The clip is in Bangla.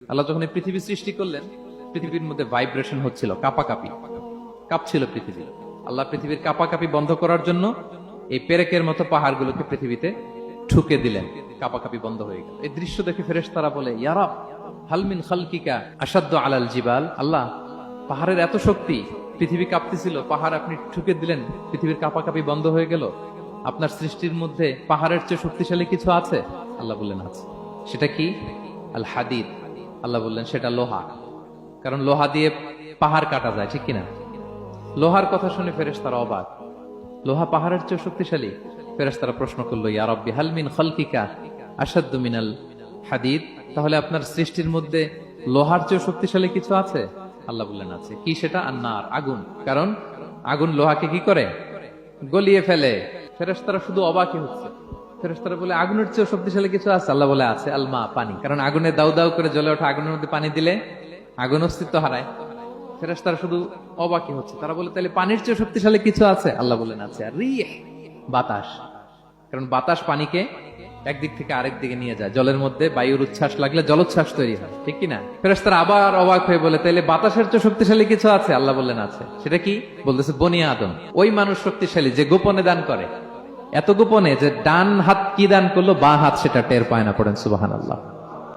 আল্লাহ যখন এই পৃথিবী সৃষ্টি করলেন, পৃথিবীর মধ্যে ভাইব্রেশন হচ্ছিল, কাঁপাকাঁপি, কাঁপছিল পৃথিবী। আল্লাহ পৃথিবীর কাঁপাকাঁপি বন্ধ করার জন্য এই পেরেকের মতো পাহাড়গুলোকে পৃথিবীতে ঠুকে দিলেন, কাঁপাকাঁপি বন্ধ হয়ে গেল। এই দৃশ্য দেখে ফেরেশতারা বলে, ইয়া রাব হালমিন খালকিকা আসাদ্দ আলাল জিবাল। আল্লাহ, পাহাড়ের এত শক্তি, পৃথিবী কাঁপতেছিল, পাহাড় আপনি ঠুকে দিলেন, পৃথিবীর কাঁপাকাঁপি বন্ধ হয়ে গেল। আপনার সৃষ্টির মধ্যে পাহাড়ের চেয়ে শক্তিশালী কিছু আছে? আল্লাহ বললেন আছে। সেটা কি? আল হাদিদ। আল্লাহ বললেন সেটা লোহা, কারণ লোহা দিয়ে পাহাড় কাটা যায়, ঠিক কিনা? লোহার কথা শুনে ফেরেশতারা অবাক, লোহা পাহাড়ের চেয়ে শক্তিশালী? ফেরেশতারা প্রশ্ন করলো, ইয়া রাব্বি হাল মিন খালকিকা আশাদ্দু মিনাল হাদিদ। তাহলে আপনার সৃষ্টির মধ্যে লোহার চেয়ে শক্তিশালী কিছু আছে? আল্লাহ বললেন আছে। কি সেটা? আন্নার, আগুন। কারণ আগুন লোহাকে কি করে? গলিয়ে ফেলে। ফেরেশতারা শুধু অবাকই হচ্ছে। ফেরেশতারা বলে, আগুনের চেয়ে শক্তিশালী কিছু আছে? আল্লাহ বলে আছে, আলমা, পানি। কারণ আগুনে দাউ দাউ করে জ্বলে ওঠা আগুনের মধ্যে পানি দিলে আগুন অস্তিত্ব হারায়। ফেরেশতারা শুধু অবাকই হচ্ছে। তারা বলে, তাহলে পানির চেয়ে শক্তিশালী কিছু আছে? আল্লাহ বলেন আছে। আর রিহ, বাতাস। কারণ বাতাস পানিকে একদিক থেকে আরেক দিকে নিয়ে যায়। জলের মধ্যে বায়ুর উচ্ছ্বাস লাগলে জলোচ্ছ্বাস তৈরি হয়, ঠিক কিনা? ফেরেশতারা আবার অবাক হয়ে বলে, তাহলে বাতাসের চেয়ে শক্তিশালী কিছু আছে? আল্লাহ বললেন আছে। সেটা কি? বলতেছে বনি আদম। ওই মানুষ শক্তিশালী যে গোপনে দান করে, এত গোপনে যে ডান হাত কি দান করলো, বাঁ হাত সেটা টের পায় না। পড়েন সুবহানাল্লাহ।